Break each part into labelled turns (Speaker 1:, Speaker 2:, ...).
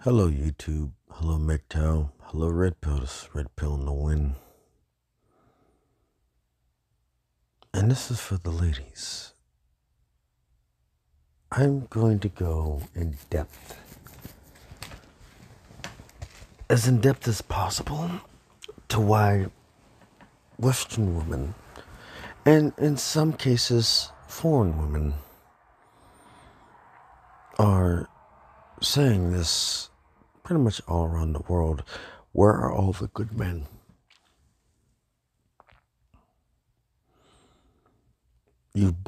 Speaker 1: Hello, YouTube. Hello, MGTOW. Hello, Red Pill. This is Red Pill in the Wind. And this is for the ladies. I'm going to go in depth as possible, to why Western women, and in some cases, foreign women, are saying this pretty much all around the world. Where are all the good men? You've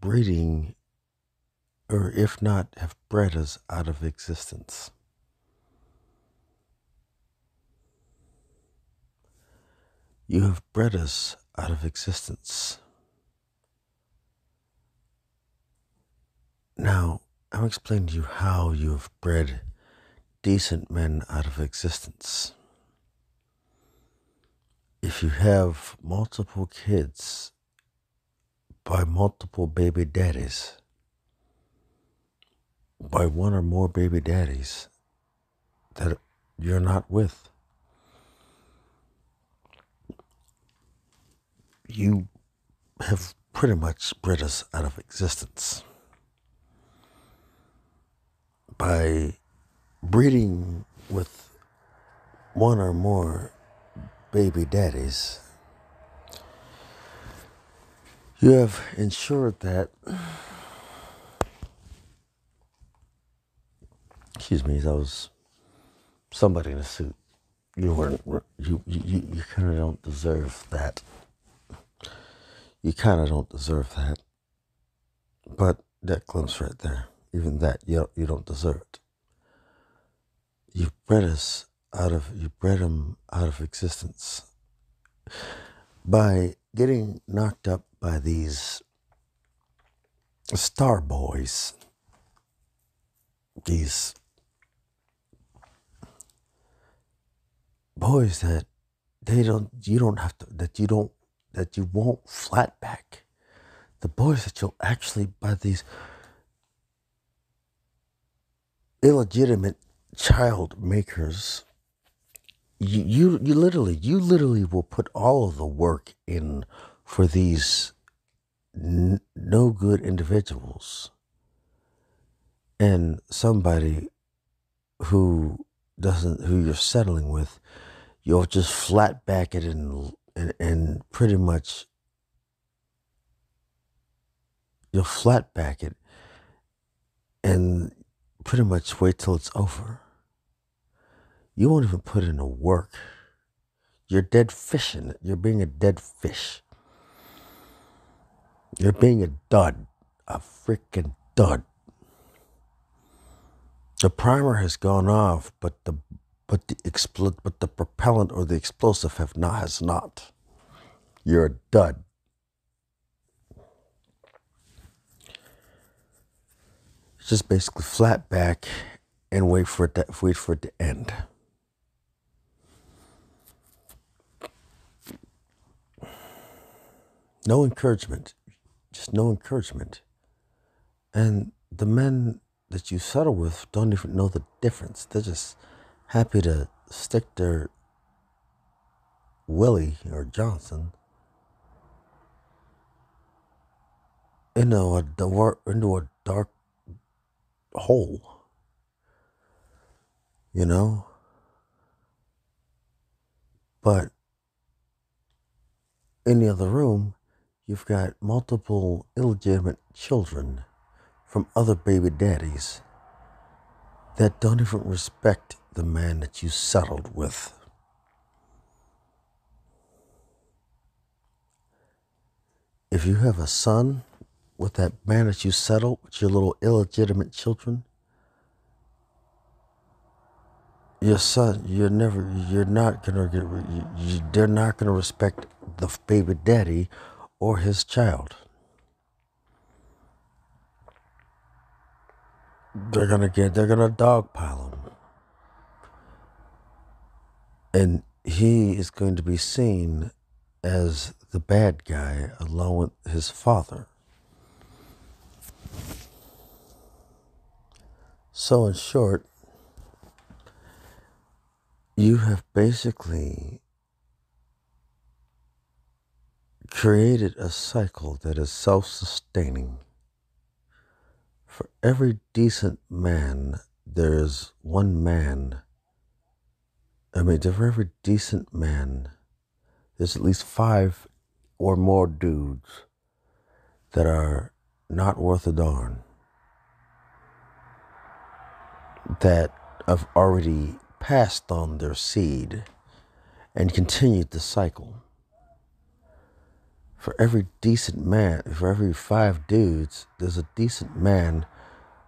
Speaker 1: breeding, or if not, have bred us out of existence. You have bred us out of existence. Now, I'm explaining to you how you have bred decent men out of existence. If you have multiple kids by multiple baby daddies, by one or more baby daddies that you're not with, you have pretty much bred us out of existence. By breeding with one or more baby daddies, you have ensured that, excuse me, that was somebody in a suit. You kind of don't deserve that. You kind of don't deserve that. But that glimpse right there, even that, you don't deserve it. You bred them out of existence by getting knocked up by these star boys, these boys that you won't flat back. The boys that you'll actually, by these illegitimate child makers, you literally will put all of the work in for these no good individuals, and somebody who you're settling with, you'll just flat back it and pretty much you'll flat back it and pretty much wait till it's over. You won't even put in the work. You're dead fishing. You're being a dead fish. You're being a dud. A freaking dud. The primer has gone off, but the propellant or the explosive has not. You're a dud. Just basically flat back and wait for it to end. No encouragement. Just no encouragement. And the men that you settle with don't even know the difference. They're just happy to stick their Willie or Johnson into a dark hole, you know? But in the other room, you've got multiple illegitimate children from other baby daddies that don't even respect the man that you settled with. If you have a son with that man that you settled with your little illegitimate children, your son, they're not gonna respect the baby daddy or his child. They're gonna dogpile him. And he is going to be seen as the bad guy along with his father. So in short, you have basically created a cycle that is self-sustaining. For every decent man, there is one man. For every decent man, there's at least 5 or more dudes that are not worth a darn, that have already passed on their seed and continued the cycle. For every decent man, for every 5 dudes, there's a decent man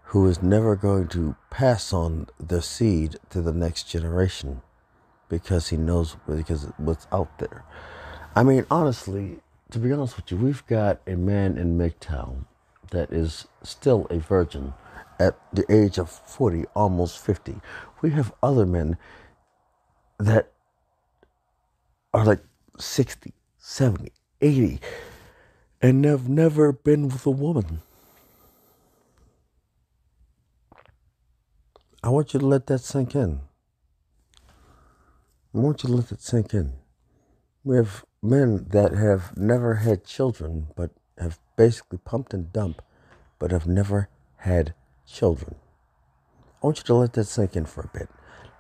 Speaker 1: who is never going to pass on their seed to the next generation because what's out there. Honestly, to be honest with you, we've got a man in MGTOW that is still a virgin at the age of 40, almost 50. We have other men that are like 60, 70, 80, and have never been with a woman. I want you to let that sink in. We have men that have never had children, but have basically pumped and dumped, but have never had children. I want you to let that sink in for a bit.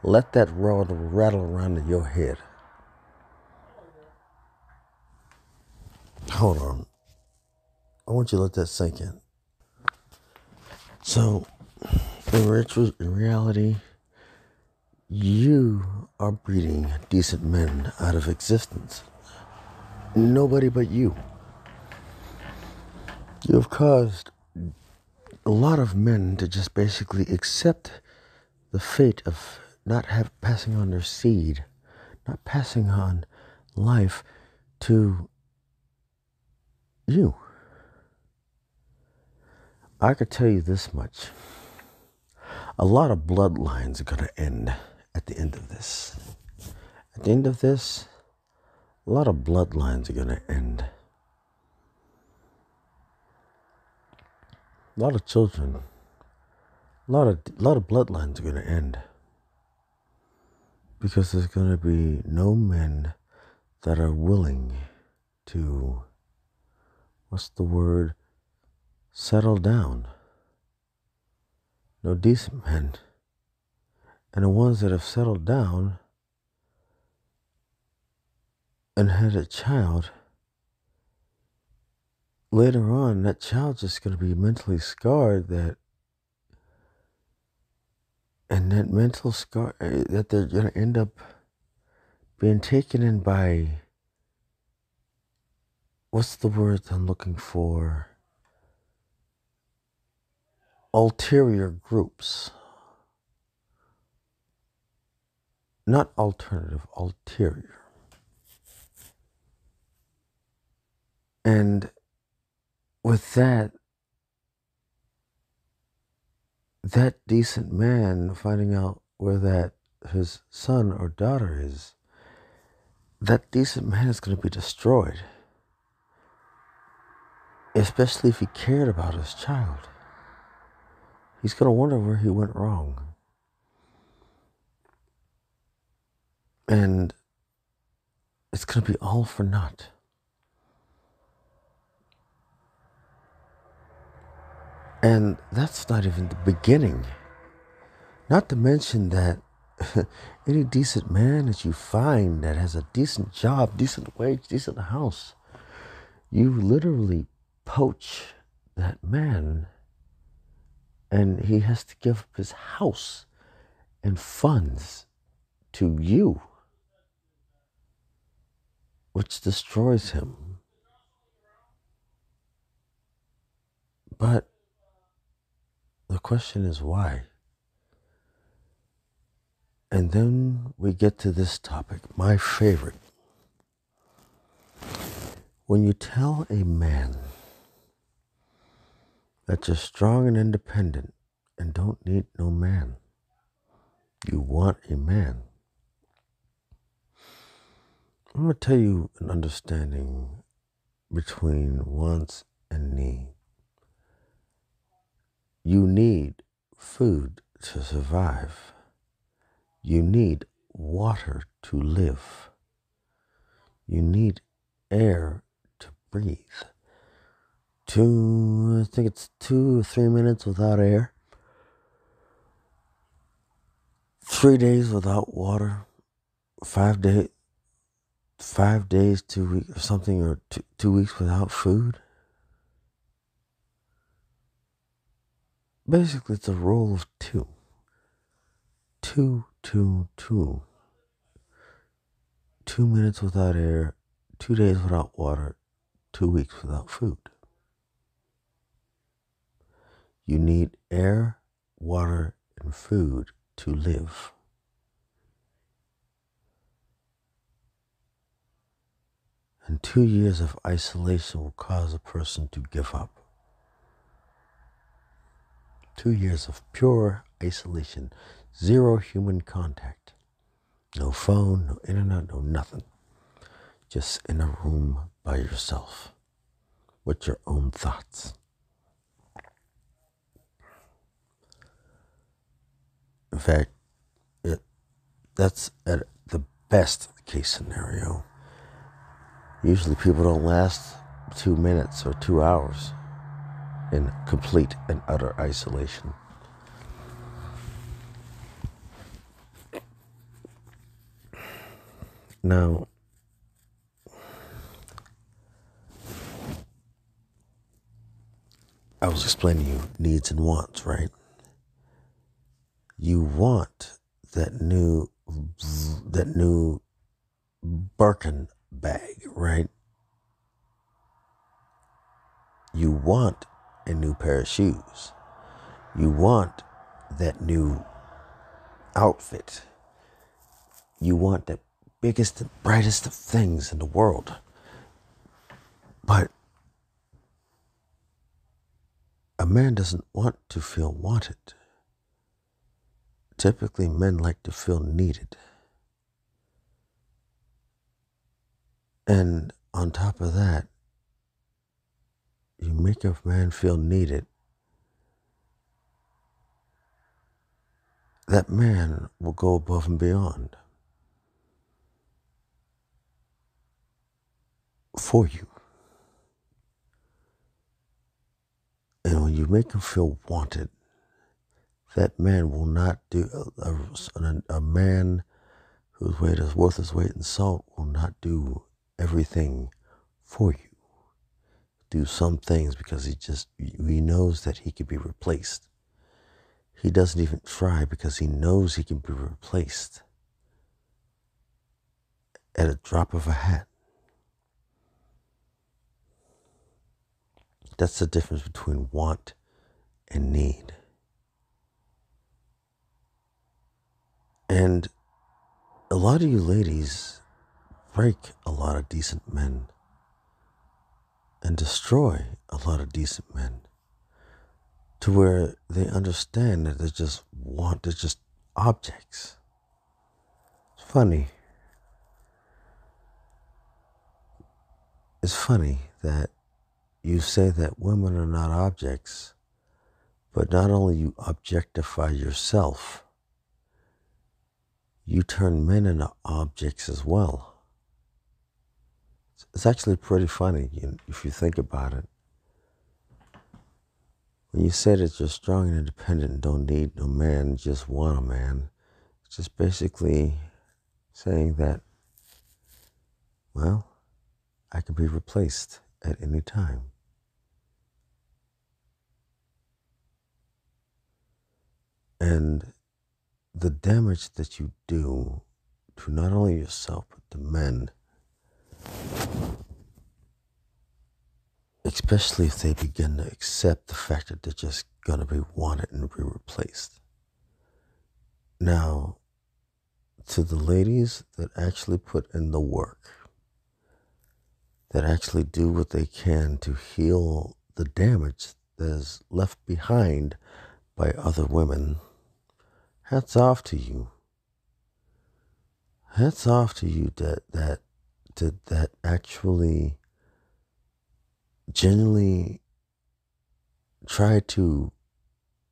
Speaker 1: Let that rattle around in your head. Hold on. I want you to let that sink in. So, in reality, you are breeding decent men out of existence. Nobody but you. You have caused a lot of men to just basically accept the fate of not passing on their seed, not passing on life to you. I could tell you this much. A lot of bloodlines are going to end at the end of this. At the end of this, a lot of bloodlines are going to end. A lot of children, a lot of bloodlines are going to end. Because there's going to be no men that are willing to, settle down. No decent men. And the ones that have settled down and had a child, later on, that child's just going to be mentally scarred that they're going to end up being taken in by, what's the word I'm looking for? Ulterior groups. Not alternative, ulterior. And with that decent man finding out where his son or daughter is, that decent man is going to be destroyed. Especially if he cared about his child. He's going to wonder where he went wrong. And it's going to be all for naught. And that's not even the beginning. Not to mention that any decent man that you find that has a decent job, decent wage, decent house, you literally poach that man, and he has to give up his house and funds to you, which destroys him. But the question is why? And then we get to this topic, my favorite. When you tell a man that you're strong and independent and don't need no man, you want a man. I'm going to tell you an understanding between wants and need. You need food to survive. You need water to live. You need air to breathe. I think it's 2 or 3 minutes without air. 3 days without water. 5 days, 5 days, 2 weeks, or something, or 2 weeks without food. Basically, it's a rule of two. 2, 2, 2. 2 minutes without air, 2 days without water, 2 weeks without food. You need air, water, and food to live. And 2 years of isolation will cause a person to give up. 2 years of pure isolation, zero human contact. No phone, no internet, no nothing. Just in a room by yourself with your own thoughts. In fact, that's at the best case scenario. Usually people don't last 2 minutes or 2 hours in complete and utter isolation. Now, I was explaining to you needs and wants, right? You want that new Birkin bag, right? You want a new pair of shoes. You want that new outfit. You want the biggest and brightest of things in the world. But a man doesn't want to feel wanted. Typically, men like to feel needed. And on top of that, you make a man feel needed, that man will go above and beyond for you. And when you make him feel wanted, that man will not do, a man whose weight is worth his weight in salt will not do everything for you. Do some things because he knows that he can be replaced. He doesn't even try because he knows he can be replaced at a drop of a hat. That's the difference between want and need. And a lot of you ladies break a lot of decent men and destroy a lot of decent men to where they understand that they're just objects. It's funny. It's funny that you say that women are not objects, but not only you objectify yourself, you turn men into objects as well. It's actually pretty funny if you think about it. When you say that you're strong and independent and don't need no man, just want a man, it's just basically saying that, well, I can be replaced at any time. And the damage that you do to not only yourself, but to men, especially if they begin to accept the fact that they're just going to be wanted and be replaced. Now, to the ladies that actually put in the work, that actually do what they can to heal the damage that is left behind by other women, hats off to you. Hats off to you that actually genuinely try to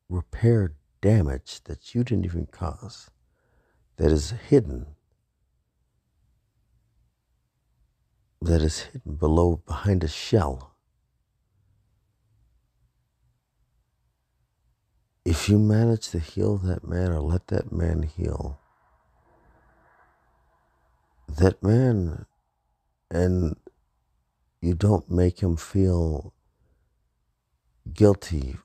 Speaker 1: repair damage that you didn't even cause, that is hidden, below, behind a shell. If you manage to heal that man or let that man heal, that man, and you don't make him feel guilty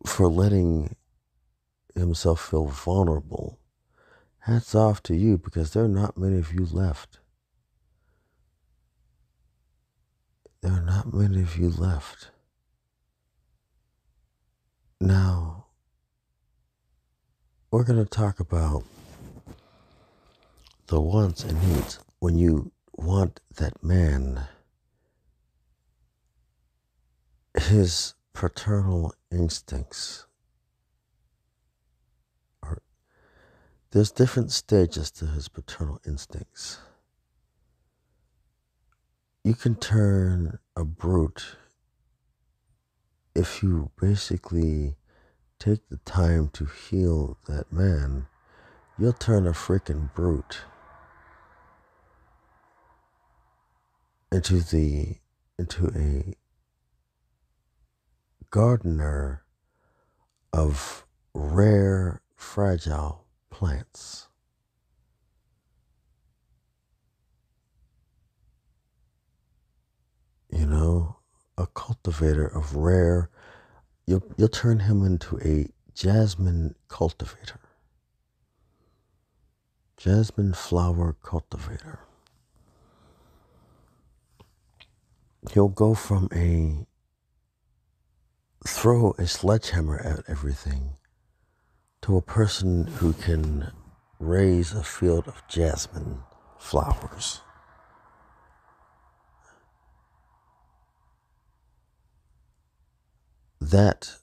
Speaker 1: for letting himself feel vulnerable, hats off to you, because there are not many of you left. There are not many of you left. Now, we're going to talk about the wants and needs. When you want that man, his paternal instincts are, there's different stages to his paternal instincts. You can turn a brute if you basically take the time to heal that man. You'll turn a freaking brute into a gardener of rare, fragile plants. You know, a cultivator of rare. You'll turn him into a jasmine cultivator. Jasmine flower cultivator. He'll go from throw a sledgehammer at everything to a person who can raise a field of jasmine flowers. That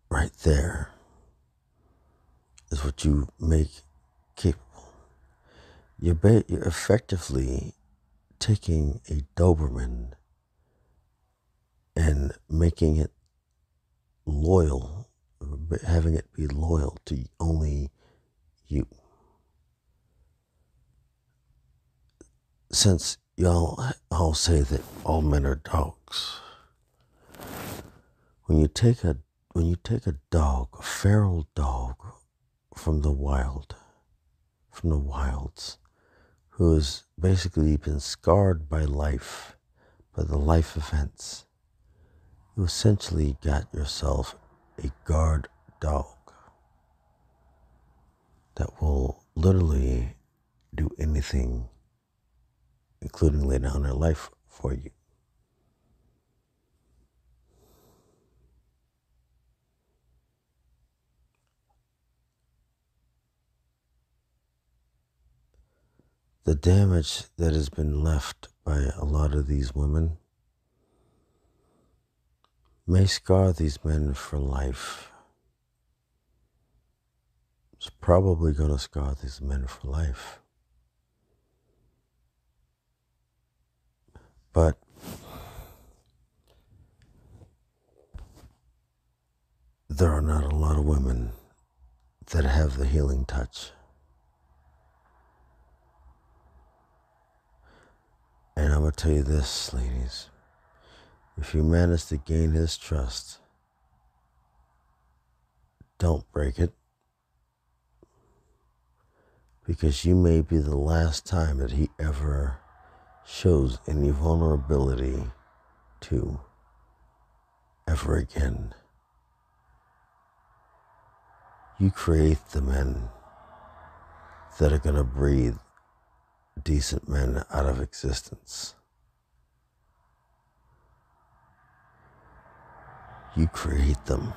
Speaker 1: right there is what you make capable. You're effectively taking a Doberman and making it loyal, having it be loyal to only you. Since y'all all say that all men are dogs, when you take a dog, a feral dog from the wilds, who has basically been scarred by life, by the life events, you essentially got yourself a guard dog that will literally do anything, including lay down their life for you. The damage that has been left by a lot of these women may scar these men for life. It's probably going to scar these men for life. But there are not a lot of women that have the healing touch. And I'm going to tell you this, ladies. If you manage to gain his trust, don't break it. Because you may be the last time that he ever shows any vulnerability to ever again. You create the men that are going to breathe decent men out of existence. You create them.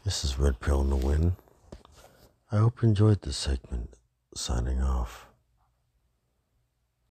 Speaker 1: This is Red Pill in the Wind. I hope you enjoyed this segment. Signing off.